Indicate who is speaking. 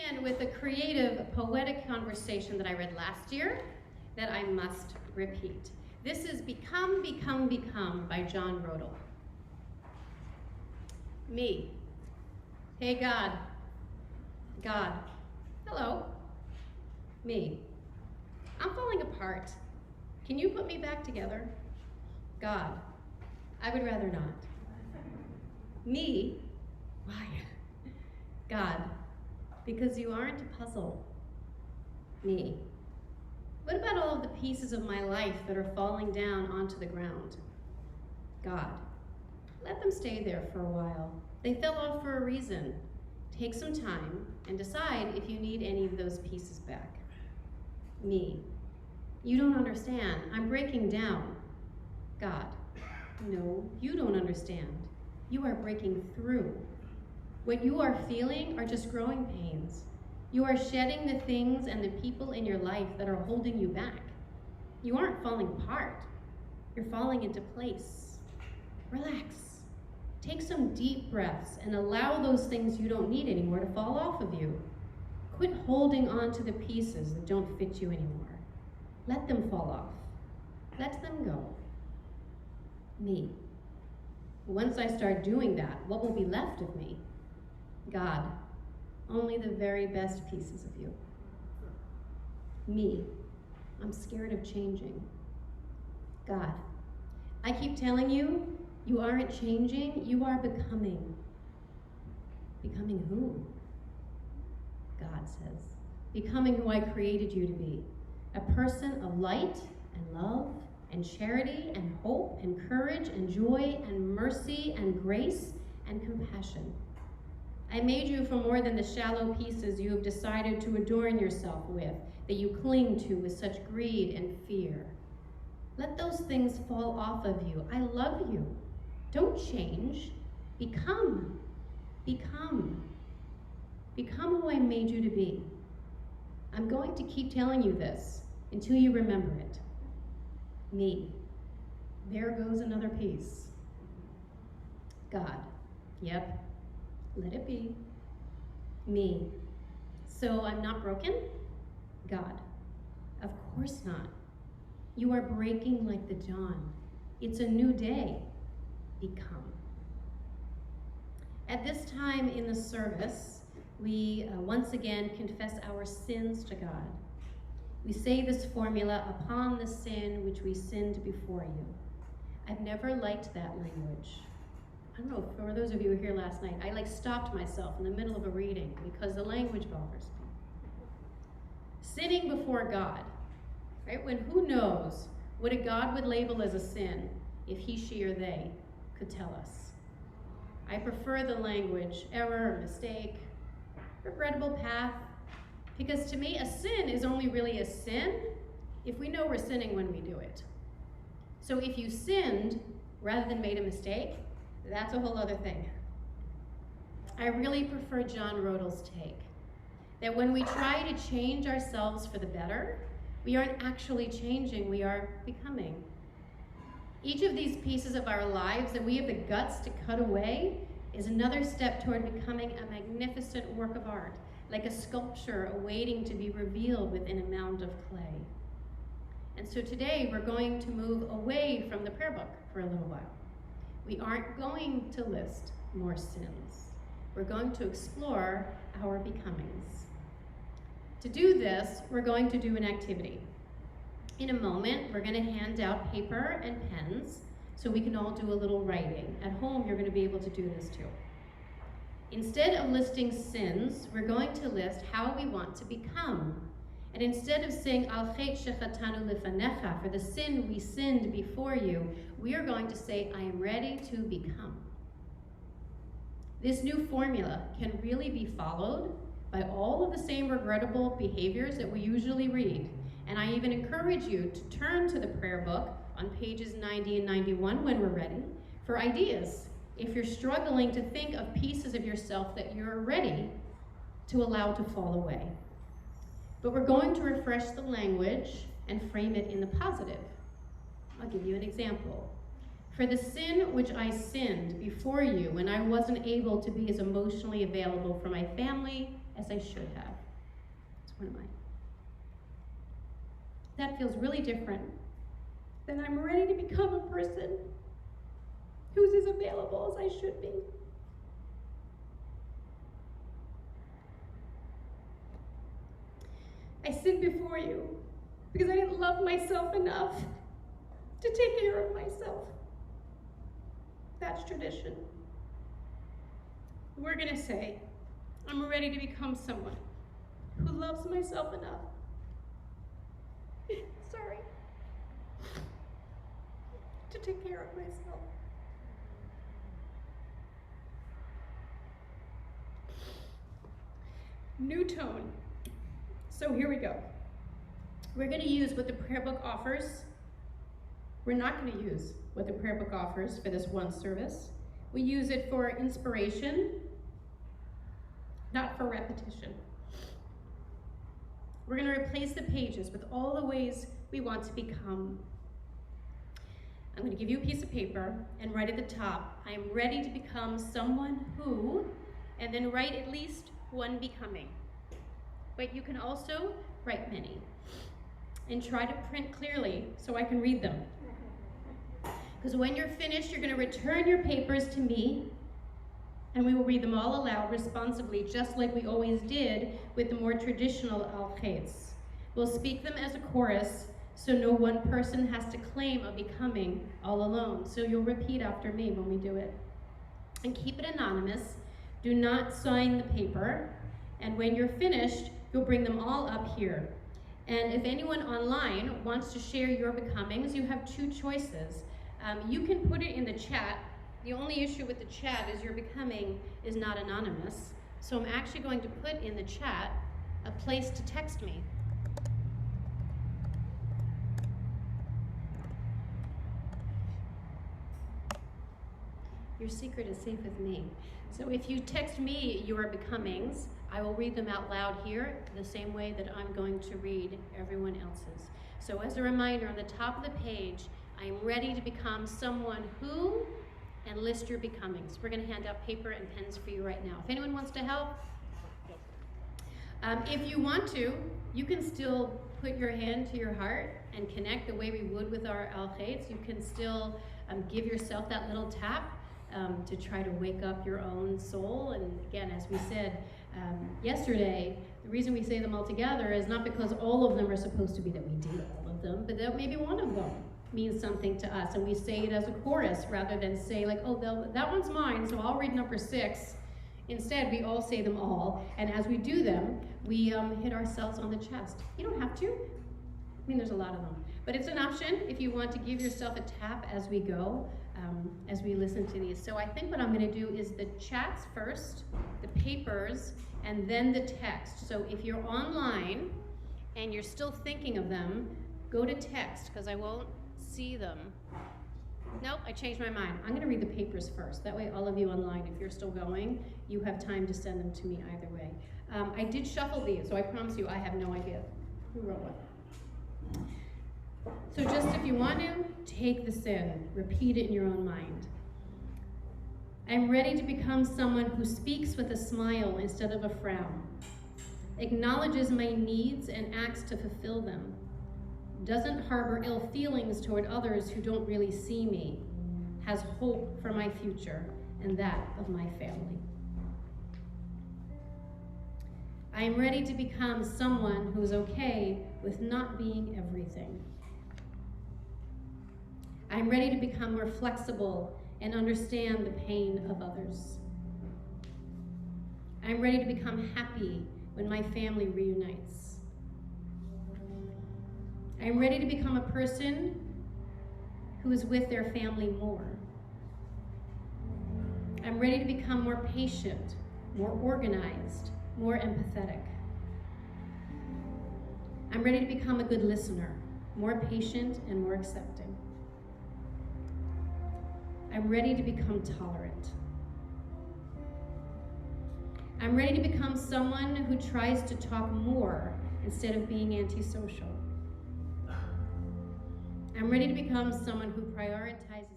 Speaker 1: begin with a creative, poetic conversation that I read last year that I must repeat. This is Become, Become, Become by John Rodel. Me. Hey God. God. Hello. Me. I'm falling apart. Can you put me back together? God. I would rather not. Me. Why? God. Because you aren't a puzzle. Me. What about all of the pieces of my life that are falling down onto the ground? God. Let them stay there for a while. They fell off for a reason. Take some time and decide if you need any of those pieces back. Me. You don't understand. I'm breaking down. God. No, you don't understand. You are breaking through. What you are feeling are just growing pains. You are shedding the things and the people in your life that are holding you back. You aren't falling apart. You're falling into place. Relax. Take some deep breaths and allow those things you don't need anymore to fall off of you. Quit holding on to the pieces that don't fit you anymore. Let them fall off. Let them go. Me. Once I start doing that, what will be left of me? God. Only the very best pieces of you. Me. I'm scared of changing. God. I keep telling you, you aren't changing, you are becoming. Becoming who? God says. Becoming who I created you to be. A person of light and love and charity and hope and courage and joy and mercy and grace and compassion. I made you for more than the shallow pieces you have decided to adorn yourself with, that you cling to with such greed and fear. Let those things fall off of you. I love you. Don't change. Become. Become. Become who I made you to be. I'm going to keep telling you this until you remember it. Me. There goes another piece. God. Yep. Let it be. Me. So I'm not broken? God. Of course not. You are breaking like the dawn. It's a new day. Become. At this time in the service, we once again confess our sins to God. We say this formula, upon the sin which we sinned before you. I've never liked that language. I don't know, for those of you who were here last night, I stopped myself in the middle of a reading because the language bothers me. Sinning before God, right? When who knows what a God would label as a sin if he, she, or they could tell us. I prefer the language, error, mistake, regrettable path, because to me, a sin is only really a sin if we know we're sinning when we do it. So if you sinned rather than made a mistake, that's a whole other thing. I really prefer John Rodel's take, that when we try to change ourselves for the better, we aren't actually changing, we are becoming. Each of these pieces of our lives that we have the guts to cut away is another step toward becoming a magnificent work of art, like a sculpture awaiting to be revealed within a mound of clay. And so today we're going to move away from the prayer book for a little while. We aren't going to list more sins. We're going to explore our becomings. To do this, we're going to do an activity. In a moment, we're going to hand out paper and pens so we can all do a little writing. At home, you're going to be able to do this too. Instead of listing sins, we're going to list how we want to become. And instead of saying, Al chet shechatanu lefanecha, for the sin we sinned before you, we are going to say, I am ready to become. This new formula can really be followed by all of the same regrettable behaviors that we usually read. And I even encourage you to turn to the prayer book on pages 90 and 91 when we're ready for ideas. If you're struggling to think of pieces of yourself that you're ready to allow to fall away. But we're going to refresh the language and frame it in the positive. I'll give you an example. For the sin which I sinned before you when I wasn't able to be as emotionally available for my family as I should have. That's one of mine. That feels really different than I'm ready to become a person who's as available as I should be. I sit before you because I didn't love myself enough to take care of myself. That's tradition. We're going to say, I'm ready to become someone who loves myself enough. Sorry. To take care of myself. New tone. So here we go. We're going to use what the prayer book offers. We're not going to use what the prayer book offers for this one service. We use it for inspiration, not for repetition. We're going to replace the pages with all the ways we want to become. I'm going to give you a piece of paper and write at the top, I am ready to become someone who, and then write at least one becoming. But you can also write many. And try to print clearly so I can read them. Because when you're finished, you're going to return your papers to me, and we will read them all aloud responsibly, just like we always did with the more traditional al-Khaits. We'll speak them as a chorus, so no one person has to claim a becoming all alone. So you'll repeat after me when we do it. And keep it anonymous. Do not sign the paper. And when you're finished, you'll bring them all up here. And if anyone online wants to share your becomings, you have two choices. You can put it in the chat. The only issue with the chat is your becoming is not anonymous. So I'm actually going to put in the chat a place to text me. Your secret is safe with me. So if you text me your becomings, I will read them out loud here the same way that I'm going to read everyone else's. So as a reminder, on the top of the page, I am ready to become someone who, and list your becomings. We're going to hand out paper and pens for you right now. If anyone wants to help, if you want to, you can still put your hand to your heart and connect the way we would with our al-Khaits. You can still give yourself that little tap to try to wake up your own soul. And again, as we said yesterday, the reason we say them all together is not because all of them are supposed to be that we did all of them, but that maybe one of them means something to us, and we say it as a chorus rather than say like, oh, that one's mine, so I'll read number 6. Instead, we all say them all, and as we do them, we hit ourselves on the chest. You don't have to. I mean, there's a lot of them, but it's an option if you want to give yourself a tap as we go, as we listen to these. So I think what I'm going to do is the chats first, the papers, and then the text. So if you're online and you're still thinking of them, go to text, because I won't see them. Nope, I changed my mind. I'm going to read the papers first. That way all of you online, if you're still going, you have time to send them to me either way. I did shuffle these, so I promise you I have no idea who wrote what. So just if you want to, take this in. Repeat it in your own mind. I'm ready to become someone who speaks with a smile instead of a frown, acknowledges my needs and acts to fulfill them, doesn't harbor ill feelings toward others who don't really see me, has hope for my future and that of my family. I am ready to become someone who is okay with not being everything. I am ready to become more flexible and understand the pain of others. I am ready to become happy when my family reunites. I am ready to become a person who is with their family more. I'm ready to become more patient, more organized, more empathetic. I'm ready to become a good listener, more patient and more accepting. I'm ready to become tolerant. I'm ready to become someone who tries to talk more instead of being antisocial. I'm ready to become someone who prioritizes